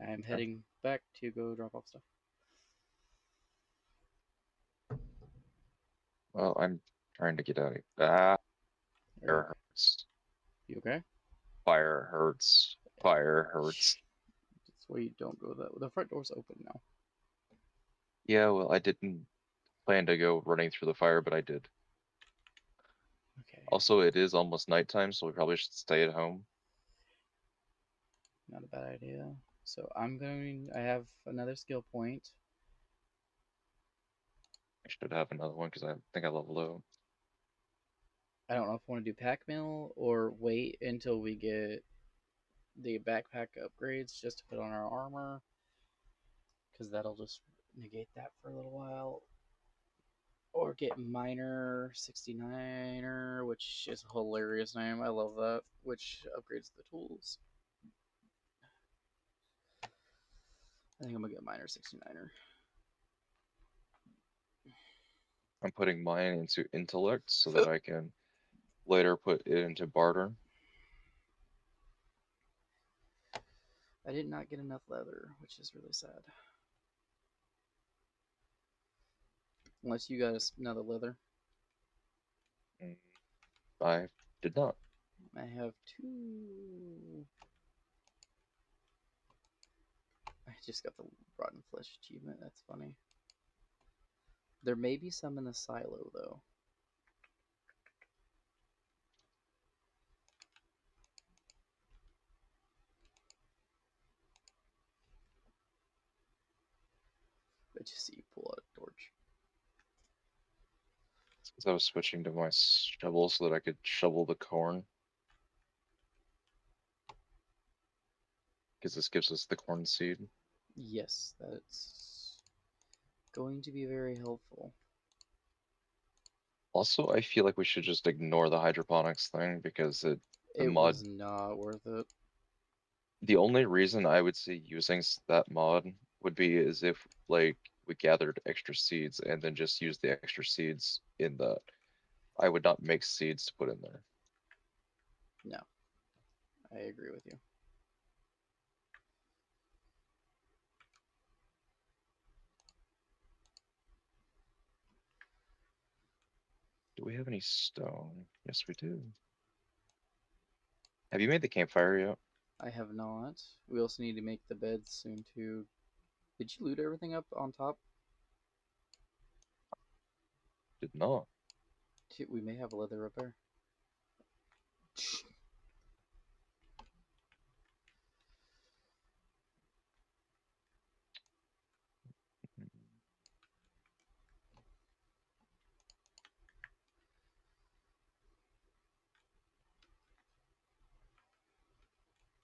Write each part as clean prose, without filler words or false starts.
I'm heading back to go drop off stuff. Well, I'm trying to get out of here. Ah, Are you fire hurts. you okay? Fire hurts. Fire hurts. Shh. That's why you don't go that way. The front door's open now. Yeah, well, I didn't plan to go running through the fire, but I did. Okay, Also, it is almost nighttime, so we probably should stay at home. not a bad idea. So I'm going. I have another skill point. I should have another one because I think I leveled out. I don't know if I want to do pack mill or wait until we get the backpack upgrades just to put on our armor, because that'll just negate that for a little while. Or get Miner 69er, which is a hilarious name. I love that, which upgrades the tools. I think I'm gonna get Miner 69er. I'm putting mine into intellect so that I can later put it into barter. I did not get enough leather, which is really sad. Unless you got another leather. Mm, I did not. I have two. I just got the Rotten Flesh achievement. That's funny. There may be some in the silo, though. I just see you pull out a torch. Since I was switching to my shovel so that I could shovel the corn, because this gives us the corn seed. Yes, that's going to be very helpful. Also, I feel like we should just ignore the hydroponics thing because the It mod. was not worth it. The only reason I would see using that mod would be is if like we gathered extra seeds and then just used the extra seeds in that. I would not make seeds to put in there. No, I agree with you. Do we have any stone? Yes, we do. Have you made the campfire yet? I have not. We also need to make the beds soon, too. Did you loot everything up on top? Did not. We may have a leather repair.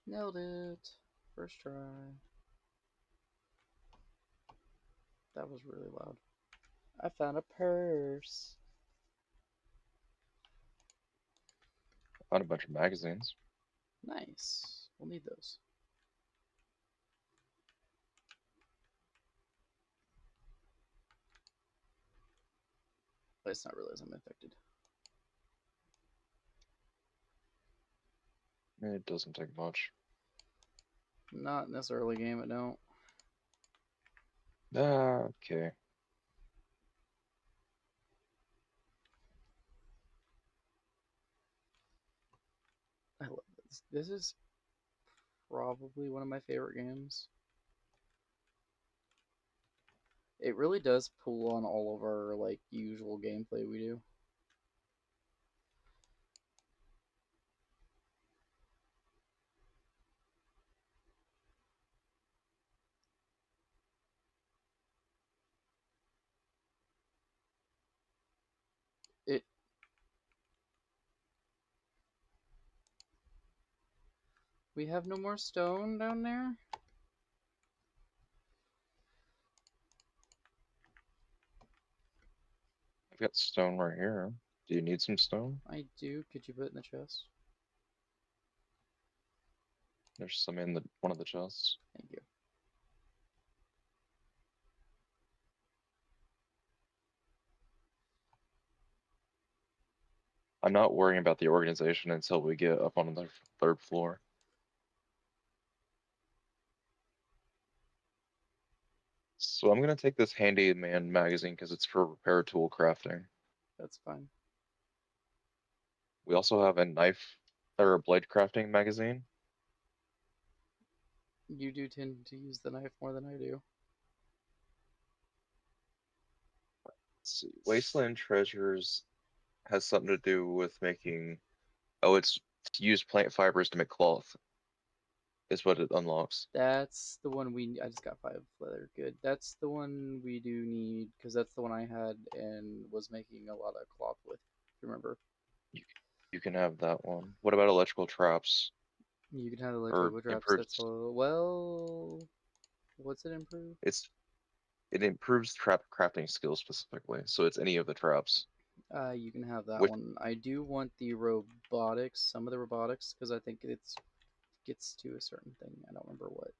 Nailed it. First try. That was really loud. I found a purse. Found a bunch of magazines. Nice. We'll need those. Let's not realize I'm infected. It doesn't take much. Not in this early game, I don't. Ah, okay. I love this. This is probably one of my favorite games. It really does pull on all of our like usual gameplay we do. It We have no more stone down there? I've got stone right here. Do you need some stone? I do. Could you put it in the chest? There's some in the one of the chests. Thank you. I'm not worrying about the organization until we get up on the third floor. So I'm gonna take this handyman magazine because it's for repair tool crafting. That's fine. We also have a knife or a blade crafting magazine. You do tend to use the knife more than I do. Let's see. Wasteland Treasures has something to do with making. Oh, it's to use plant fibers to make cloth is what it unlocks. That's the one we. I just got 5 leather. Good. That's the one we do need because that's the one I had and was making a lot of cloth with. Remember? You, you can have that one. What about electrical traps You can have the or electrical traps. That's improves? all. Well, what's it improve? It's it improves trap crafting skills specifically. So it's any of the traps. You can have that Which one. I do want the robotics, some of the robotics, because I think it's gets to a certain thing. I don't remember what.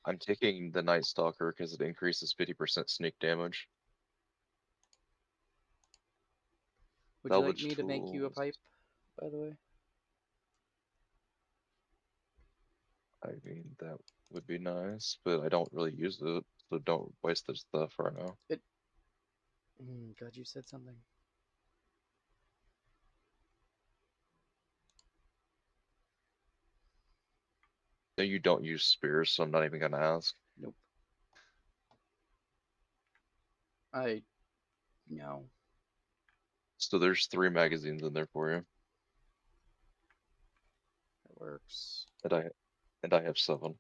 I'm taking the Night Stalker because it increases 50% sneak damage. Would you like Salvage me to make you a tools. pipe, by the way? I mean, that would be nice, but I don't really use it, so don't waste this stuff right now. It. God, you said something. No, you don't use spears, so I'm not even gonna ask. Nope. I no. So there's 3 magazines in there for you, It works. and I have 7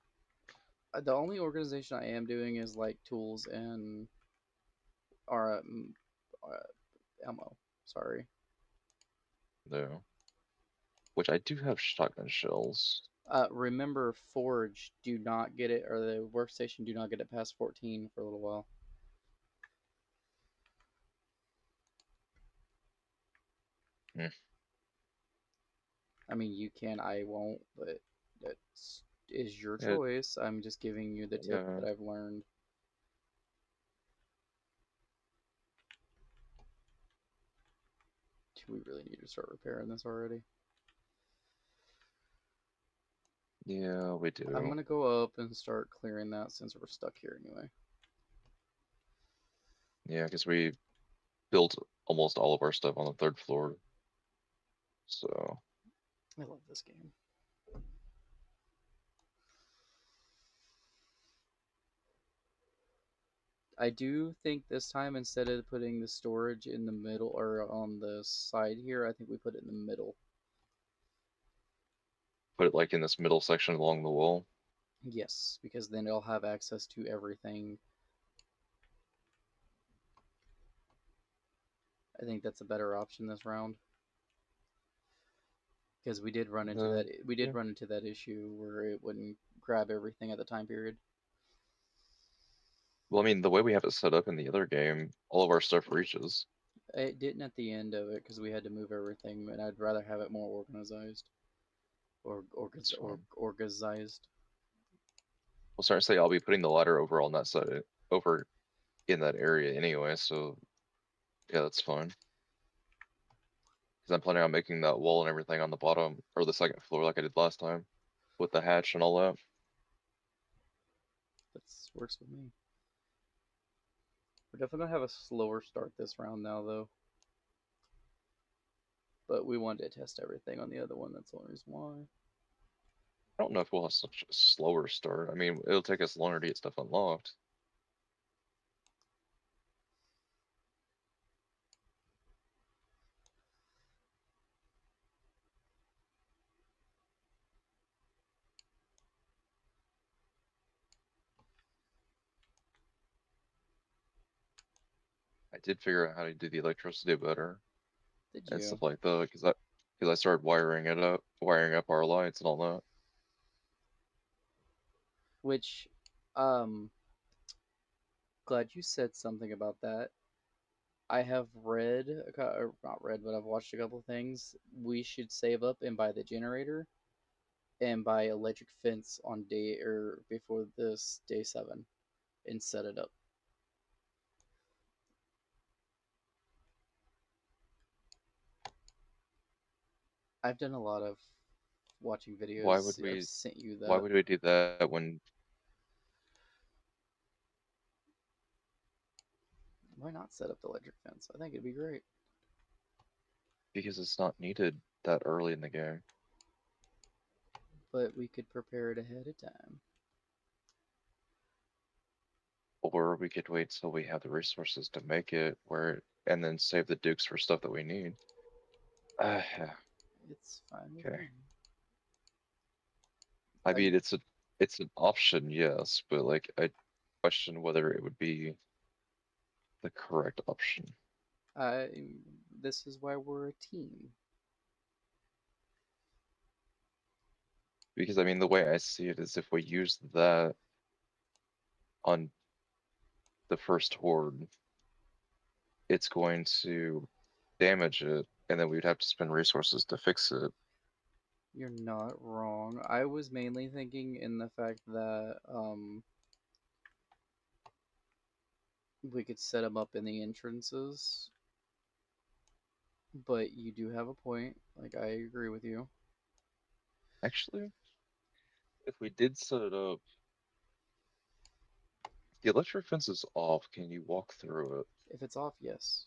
The only organization I am doing is like tools and or ammo. Sorry. there, which I do have shotgun shells. Remember, Forge do not get it, or the workstation do not get it past 14 for a little while. Hmm. I mean, you can, I won't, but that's is your Yeah, choice. I'm just giving you the tip yeah, that I've learned. Do we really need to start repairing this already? yeah, we I'm do. gonna go up and start clearing that since we're stuck here anyway. Yeah, because we built almost all of our stuff on the 3rd floor. So I love this game. I do think this time instead of putting the storage in the middle or on the side here, I think we put it in the middle. put it like in this middle section along the wall. Yes, because then it'll have access to everything. I think that's a better option this round because we did Yeah. run into that issue where it wouldn't grab everything at the time period. Well, I mean, the way we have it set up in the other game, all of our stuff reaches. It didn't at the end of it because we had to move everything, and I'd rather have it more organized That's fine. organized. Well, starting to say I'll be putting the ladder over on that side, over in that area anyway. So yeah, that's fine. Because I'm planning on making that wall and everything on the bottom or the 2nd floor like I did last time, with the hatch and all that. That works with me. We're definitely gonna have a slower start this round now, though. But we wanted to test everything on the other one. That's the only reason why. I don't know if we'll have such a slower start. I mean, it'll take us longer to get stuff unlocked. I did figure out how to do the electricity better Did and you? stuff like that because I started wiring up our lights and all that. Which, glad you said something about that. I have read, or not read, but I've watched a couple things. We should save up and buy the generator and buy electric fence on day or before this day 7 and set it up. I've done a lot of watching Why would videos. I've we sent you why that. would we do that when Why not set up the electric fence? I think it'd be great. because it's not needed that early in the game. But we could prepare it ahead of time. Or we could wait till we have the resources to make it where and then save the dukes for stuff that we need. Yeah, It's fine with okay. me. I I mean it's an option, yes, but like I question whether it would be the correct option. I this is why we're a team. Because I mean the way I see it is if we use that on the first horde, it's going to damage it, and then we'd have to spend resources to fix it. You're not wrong. I was mainly thinking in the fact that we could set them up in the entrances, but you do have a point. Like I agree with you. Actually, if we did set it up, the electric fence is off. Can you walk through it? If it's off, yes.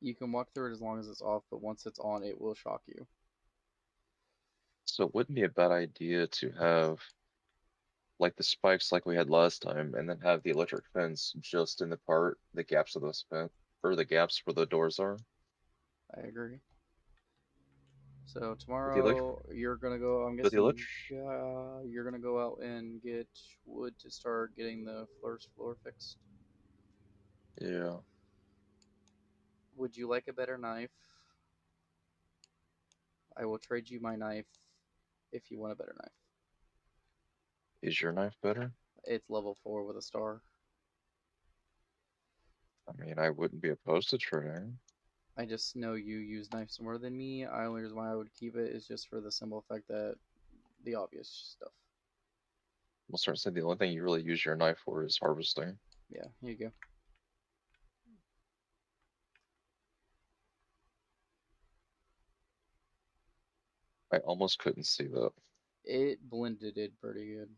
You can walk through it as long as it's off, but once it's on, it will shock you. So it wouldn't be a bad idea to have like the spikes like we had last time, and then have the electric fence just in the gaps of those fence, or the gaps where the doors are. I agree. So But the electric, tomorrow you're gonna go. I'm but the guessing electric, you're gonna go out and get wood to start getting the first floor fixed. yeah, Would you like a better knife? I will trade you my knife if you want a better knife. is your knife better? It's level 4 with a star. I mean, I wouldn't be opposed to trading. I just know you use knives more than me. I only reason why I would keep it is just for the simple fact that the obvious stuff. We'll start saying the only thing you really use your knife for is harvesting. Yeah, here you go. I almost couldn't see that. It blended it pretty good.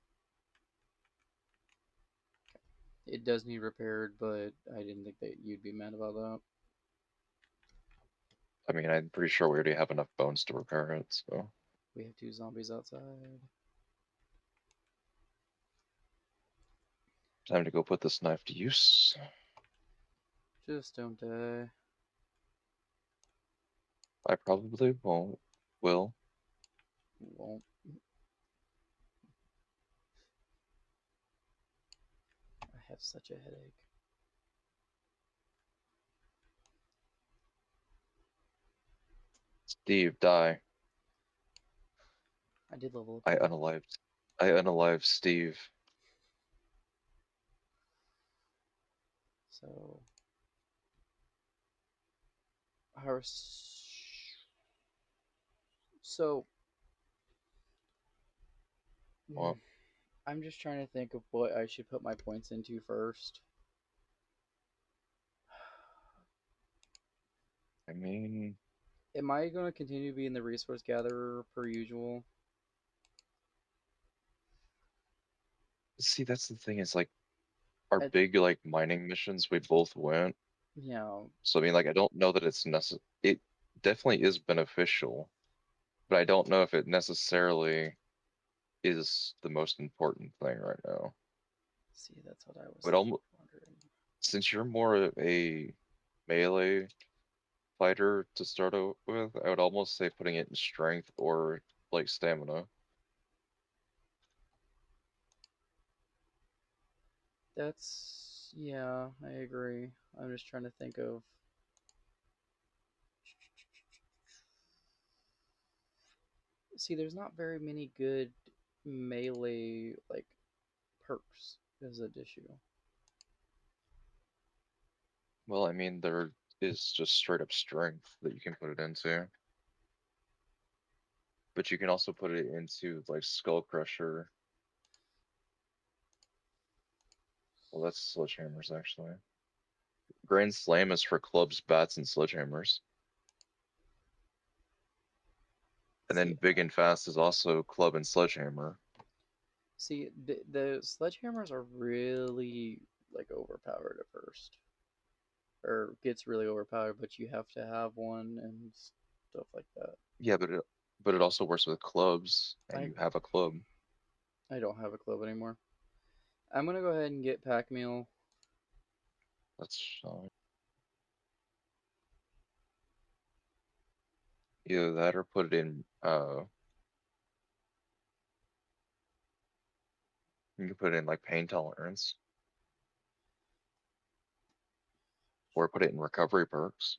It does need repaired, but I didn't think that you'd be mad about that. I mean, I'm pretty sure we already have enough bones to repair it, so We have 2 zombies outside. time to go put this knife to use. Just don't die. I probably won't. Will. Won't. I have such a headache. Steve, die. I did level up I though. unalived. I unalived Steve. So, our. So, Well, I'm just trying to think of what I should put my points into first. I mean, Am I going to continue being the resource gatherer per usual? see, that's the thing is like our At, big like mining missions, we both went. you know, So I mean, like I don't know that it's necessary. It definitely is beneficial, but I don't know if it necessarily is the most important thing right now. see, that's what I was But almost wondering. since you're more of a melee fighter to start out with, I would almost say putting it in strength or like stamina. Yeah, I agree. I'm just trying to think of. See, there's not very many good melee, like, perks is an issue. Well, I mean, there is just straight up strength that you can put it into, but you can also put it into like Skull Crusher. Well, that's sledgehammers actually. Grand Slam is for clubs, bats, and sledgehammers. And See, then Big and Fast is also club and sledgehammer. the sledgehammers are really like overpowered at first. or gets really overpowered, but you have to have one and stuff like that. Yeah, but it also works with clubs, and I you have a club. I don't have a club anymore. I'm gonna go ahead and get pack meal. That's either that or put it in. You can put it in like pain tolerance, or put it in recovery perks.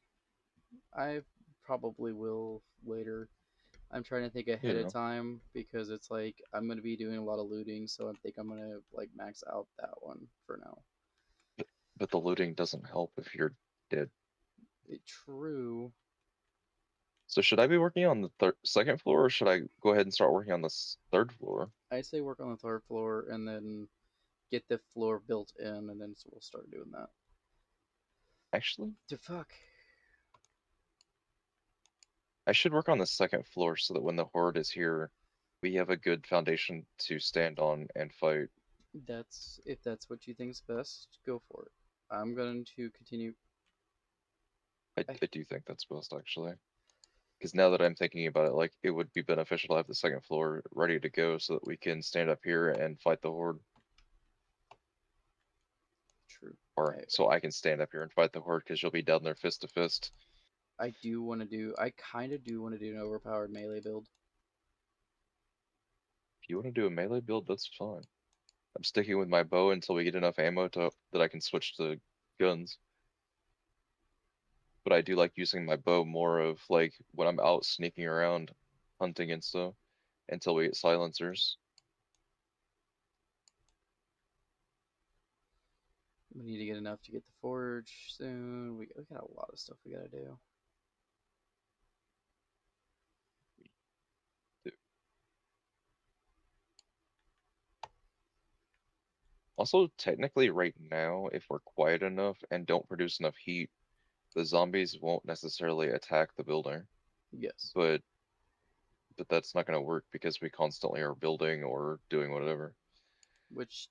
I probably will later. I'm trying to think ahead of Yeah, time because it's like I'm gonna be doing a lot of looting, so I think I'm gonna like max out that one for now. but the looting doesn't help if you're dead. True. So should I be working on the second floor, or should I go ahead and start working on this third floor? I say work on the third floor and then get the floor built in, and then we'll start doing that. Actually, The fuck. I should work on the second floor so that when the horde is here, we have a good foundation to stand on and fight. That's if that's what you think's best, go for it. I'm going to continue. I, I do think that's best actually. Because now that I'm thinking about it, like it would be beneficial to have the second floor ready to go so that we can stand up here and fight the horde. true. Or so I can stand up here and fight the horde because you'll be down there fist to fist. I do want to do. I kind of do want to do an overpowered melee build. If you want to do a melee build, that's fine. I'm sticking with my bow until we get enough ammo to that I can switch to guns. But I do like using my bow more of like when I'm out sneaking around hunting and stuff until we get silencers. We need to get enough to get the forge soon. We got a lot of stuff we gotta do. Also, technically right now, if we're quiet enough and don't produce enough heat, the zombies won't necessarily attack the building. Yes. But that's not going to work because we constantly are building or doing whatever. Which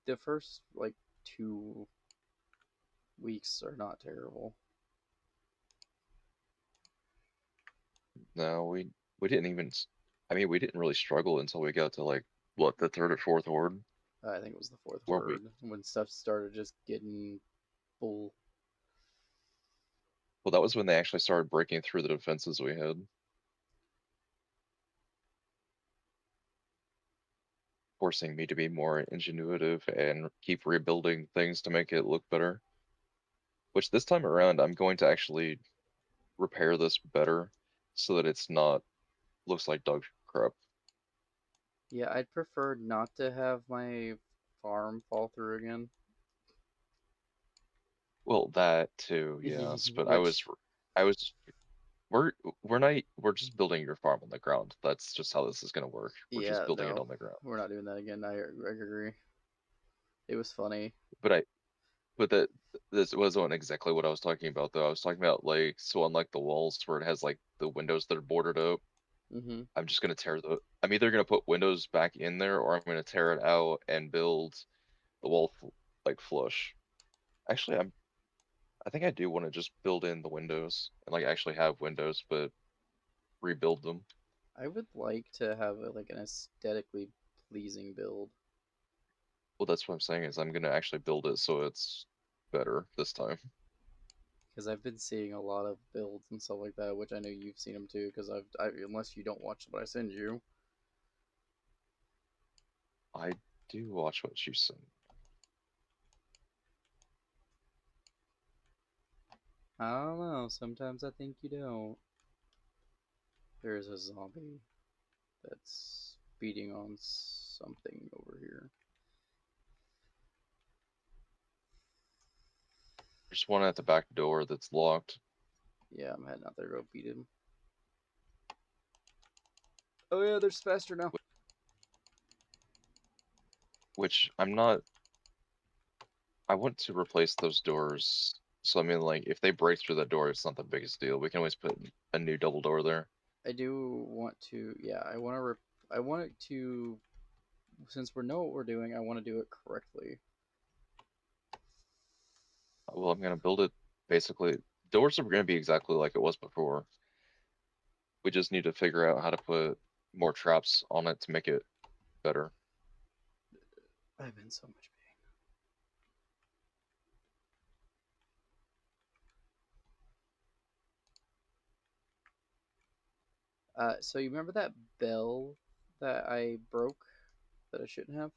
the first like 2 weeks are not terrible. No, we didn't even I mean, we didn't really struggle until we got to like what, the third or fourth horde I think it was the fourth where we horde when stuff started just getting full. well, that was when they actually started breaking through the defenses we had, forcing me to be more ingenuitive and keep rebuilding things to make it look better. Which this time around, I'm going to actually repair this better so that it's not looks like dog crap. Yeah, I'd prefer not to have my farm fall through again. Well, that too, yes, but Which, I was we're we're just building your farm on the ground. That's just how this is gonna work. We're just yeah, building it no, on the ground. we're not doing that again. I agree. It was funny. But I but that this wasn't exactly what I was talking about though. I was talking about like so on like the walls where it has like the windows that are boarded up. Hmm. I'm just gonna I'm either gonna put windows back in there or I'm gonna tear it out and build the wall like flush. Actually, I think I do want to just build in the windows and like actually have windows, but rebuild them. I would like to have like an aesthetically pleasing build Well, that's what I'm saying is I'm gonna actually build it so it's better this time. because I've been seeing a lot of builds and stuff like that, which I know you've seen them too. Because unless you don't watch what I send you, I do watch what you send. I don't know. Sometimes I think you don't. There's a zombie that's beating on something over here. There's one at the back door that's locked, Yeah, I'm heading out there to go beat him. Oh yeah, they're faster now. which I'm not. I want to replace those doors. So I mean, like, if they break through that door, it's not the biggest deal. We can always put a new double door there. I do want to. Yeah, I want to. I want it to. Since we know what we're doing, I want to do it correctly. Well, I'm gonna build it. basically, doors are going to be exactly like it was before. We just need to figure out how to put more traps on it to make it better. I'm in so much pain. So you remember that bell that I broke that I shouldn't have?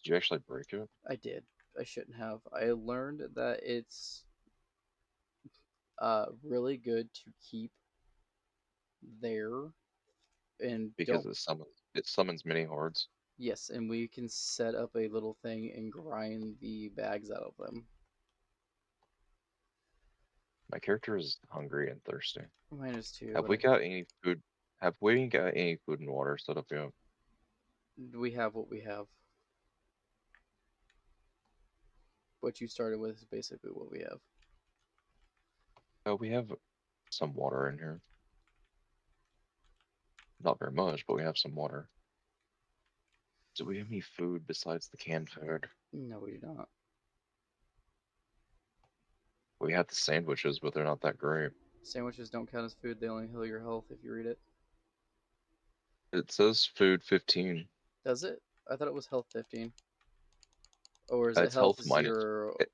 Did you actually break it? I did. I shouldn't have. I learned that it's really good to keep there and Because don't. it summons mini hordes. Yes, and we can set up a little thing and grind the bags out of them. My character is hungry and thirsty. Mine is too, Have but we got any food? Have we got any food and water set up yet? we have what we have. What you started with is basically what we have. Oh, we have some water in here. Not very much, but we have some water. Do we have any food besides the canned food? No, we do not. We have the sandwiches, but they're not that great. Sandwiches don't count as food. They only heal your health if you read it. It says food 15. Does it? I thought it was health 15. Or is it It's health health minus. 0? It,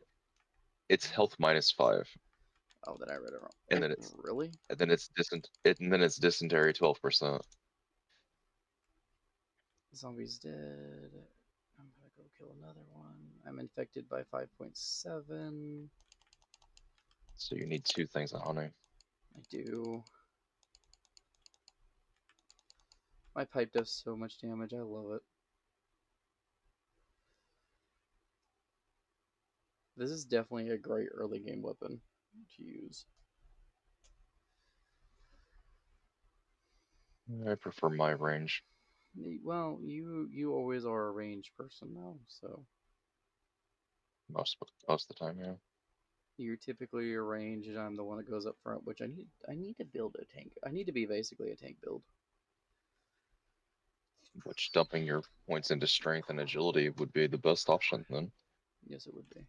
it's health minus 5, Oh, then I read it and wrong. then it's Really? and then it's dysentery 12%. Zombie's dead. I'm gonna go kill another one. I'm infected by 5.7. So you need two things of honey. I do. My pipe does so much damage. I love it. This is definitely a great early game weapon to use. I prefer my range Well, you always are a ranged person now, so most of the time. Yeah, you're typically a range, and I'm the one that goes up front. Which I need to build a tank. I need to be basically a tank build. which dumping your points into strength and agility would be the best option then. Yes, it would be.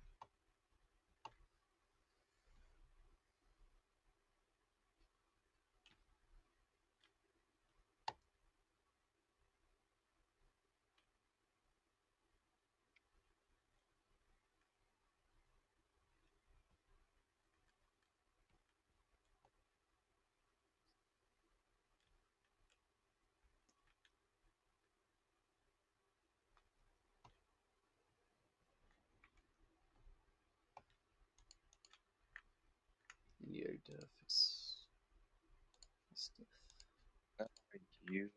I need to fix stuff. You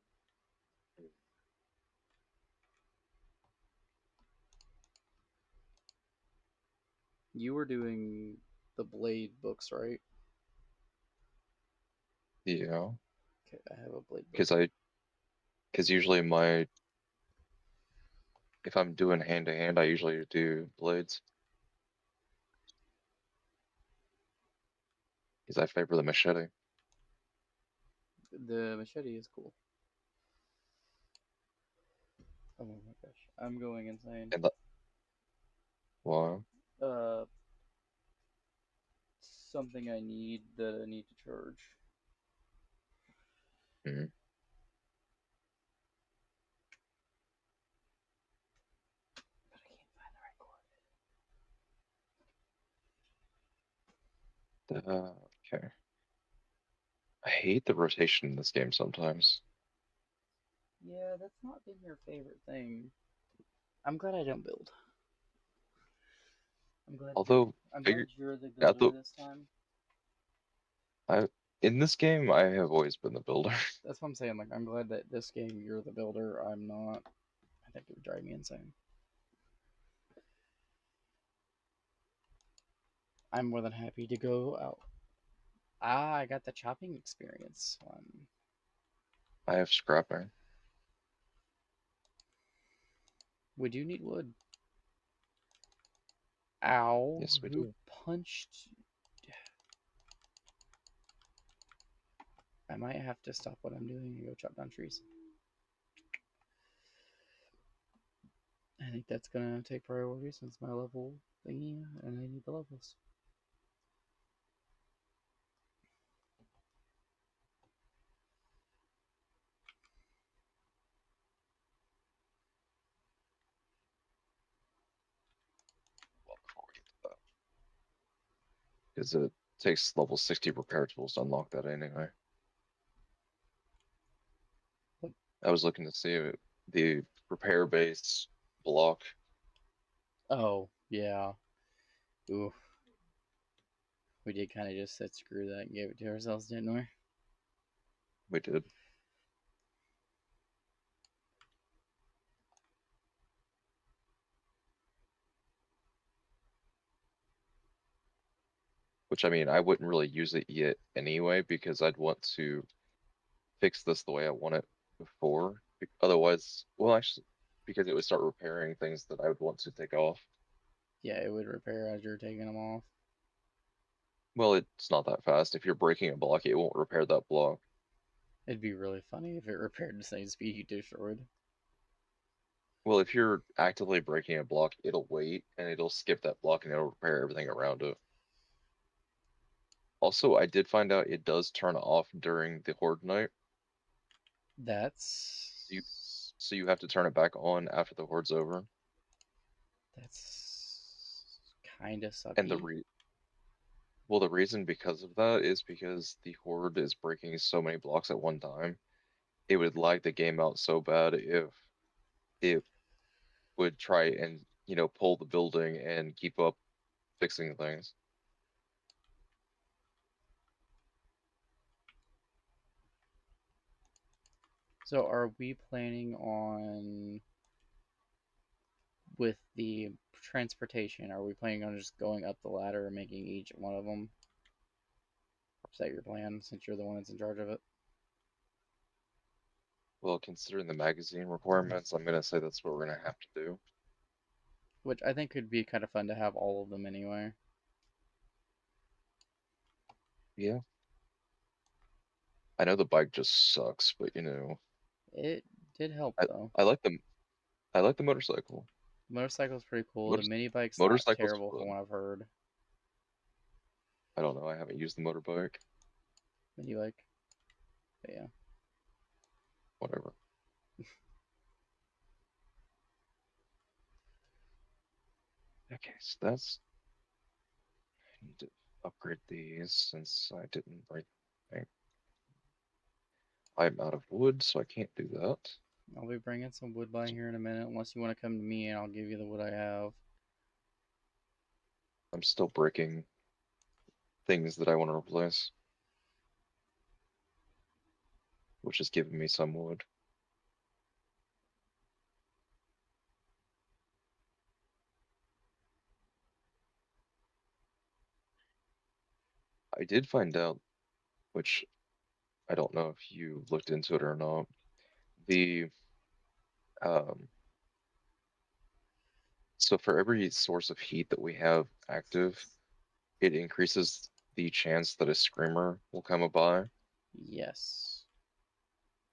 You were doing the blade books, right? yeah, Okay, I have a blade book. because I because usually my if I'm doing hand to hand, I usually do blades because I favor the machete. The machete is cool. Oh my gosh, I'm going insane. And the well, Uh, Something I need that I need to charge, mm, but I can't find the right cord. okay. I hate the rotation in this game sometimes. Yeah, that's not been your favorite thing. I'm glad I don't build. I'm glad you're. Although I'm glad figure you're the at builder the this time. I in this game I have always been the builder. That's what I'm saying. Like, I'm glad that this game you're the builder. I'm not. I think it would drive me insane. I'm more than happy to go out. Ah, I got the chopping experience one. I have scrapping. We do need wood. Ow! Yes, we Who do. punched? I might have to stop what I'm doing and go chop down trees. I think that's gonna take priority since my level thingy, and I need the levels. Well, before we get to that, because it takes level 60 repair tools to unlock that anyway. What? I was looking to see the repair base block. Oh, yeah. Ooh, we did kind of just said screw that and gave it to ourselves, didn't we? We did, which I mean, I wouldn't really use it yet anyway because I'd want to fix this the way I want it before. Otherwise, well, actually, because it would start repairing things that I would want to take off. Yeah, it would repair as you're taking them off. Well, it's not that fast. If you're breaking a block, it won't repair that block. It'd be really funny if it repaired the same speed you destroyed. Well, if you're actively breaking a block, it'll wait and it'll skip that block and it'll repair everything around it. Also, I did find out it does turn off during the Horde night. So you, That's so you have to turn it back on after the Horde's over. that's kind of And sucky. the reason because of that is because the Horde is breaking so many blocks at one time. It would lag the game out so bad if it would try and, pull the building and keep up fixing things. So, are we planning on with the transportation? Are we planning on just going up the ladder and making each one of them? Is that your plan since you're the one that's in charge of it? Well, considering the magazine requirements, I'm gonna say that's what we're gonna have to do. Which I think could be kind of fun to have all of them anyway. Yeah. I know the bike just sucks, but It did help I though. I like the I like the motorcycle. The motorcycle's pretty cool. The Motor, mini bike's not motorcycle's terrible from fun. what I've heard. I don't know. I haven't used the motorbike. Mini bike, but yeah. Whatever. Okay, so that's I need to upgrade these since I didn't break. Okay. I'm out of wood, so I can't do that. I'll be bringing some wood by here in a minute, unless you want to come to me and I'll give you the wood I have. I'm still breaking things that I want to replace, which is giving me some wood. I did find out, which I don't know if you looked into it or not. The um, so for every source of heat that we have active, it increases the chance that a screamer will come by. Yes.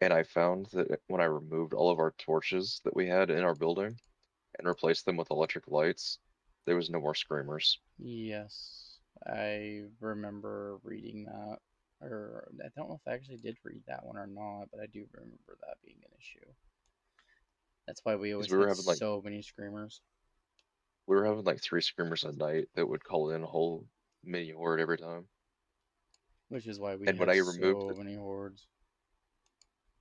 And I found that when I removed all of our torches that we had in our building and replaced them with electric lights, there was no more screamers. Yes. I remember reading that. Or I don't know if I actually did read that one or not, but I do remember that being an issue. That's why we Because always had so many screamers. we were having like three screamers a night that would call in a whole mini horde every time. Which is why we And when have I removed so it, many hordes.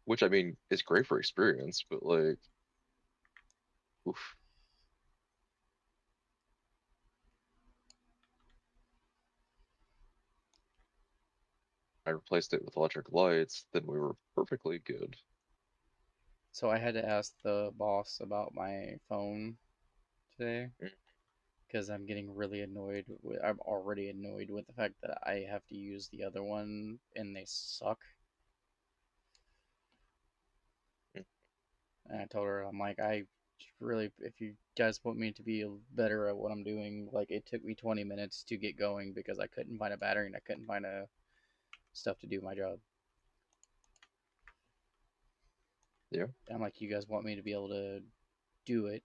which I mean is great for experience, but like, oof, I replaced it with electric lights, then we were perfectly good. So I had to ask the boss about my phone today Mm. because I'm getting really annoyed with I'm already annoyed with the fact that I have to use the other one and they suck. Mm. And I told her I'm like I really if you guys want me to be better at what I'm doing, like it took me 20 minutes to get going because I couldn't find a battery and I couldn't find a stuff to do my job. Yeah, And I'm like you guys want me to be able to do it,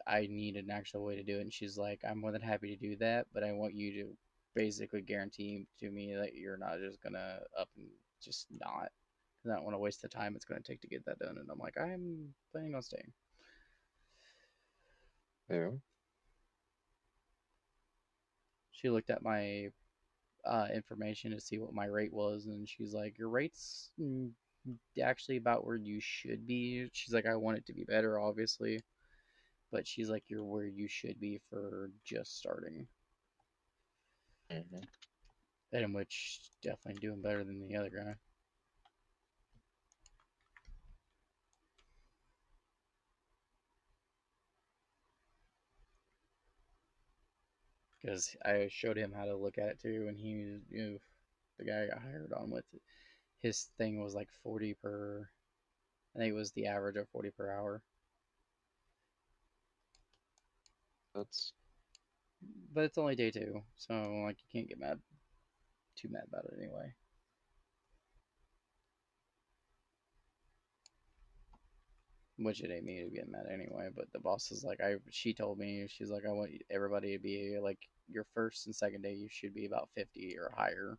I need an actual way to do it. And she's like, I'm more than happy to do that, but I want you to basically guarantee to me that you're not just gonna up and just not. Because I don't want to waste the time it's gonna take to get that done. And I'm like, I'm planning on staying. Yeah. She looked at my information to see what my rate was, and she's like, "Your rate's actually about where you should be." She's like, "I want it to be better, obviously, but she's like, you're where you should be for just starting." Hmm. And in which definitely doing better than the other guy. Because I showed him how to look at it too, and the guy I got hired on with his thing was like 40 per. I think it was the average of 40 per hour, That's but it's only day two, so like you can't get too mad about it anyway. Which it ain't me to get mad anyway. But the boss is like, she told me, she's like, I want everybody to be like, your first and second day, you should be about 50 or higher.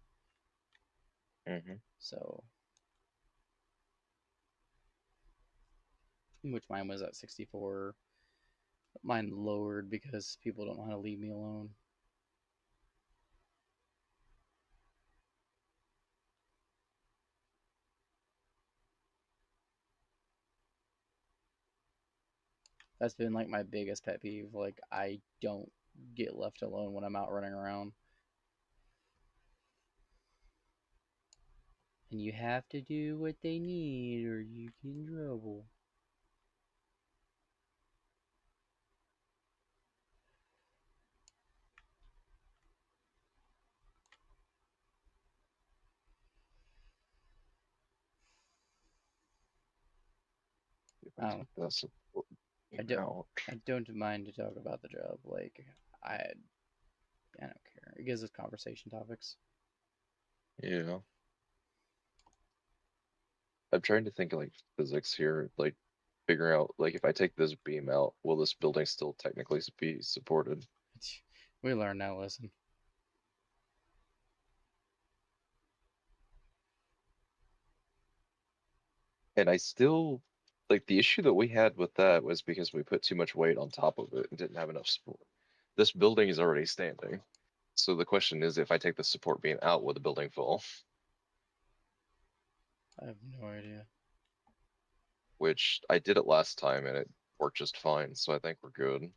hmm So, which mine was at 64. Mine lowered because people don't know how to leave me alone. That's been like my biggest pet peeve. Like, I don't get left alone when I'm out running around. And you have to do what they need or you get in trouble. if I I don't, take that support I beam don't, out. I don't mind to talk about the job. Like, I, I don't care. It gives us conversation topics. Yeah. I'm trying to think of like physics here, like figuring out like if I take this beam out, will this building still technically be supported? We learned that lesson. And I still like the issue that we had with that was because we put too much weight on top of it and didn't have enough support. This building is already standing. So the question is if I take the support beam out, will the building fall? I have no idea. Which I did it last time and it worked just fine, so I think we're good.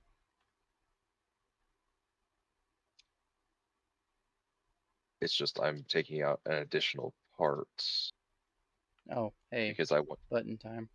It's just I'm taking out an additional part Oh, hey, because I want button time.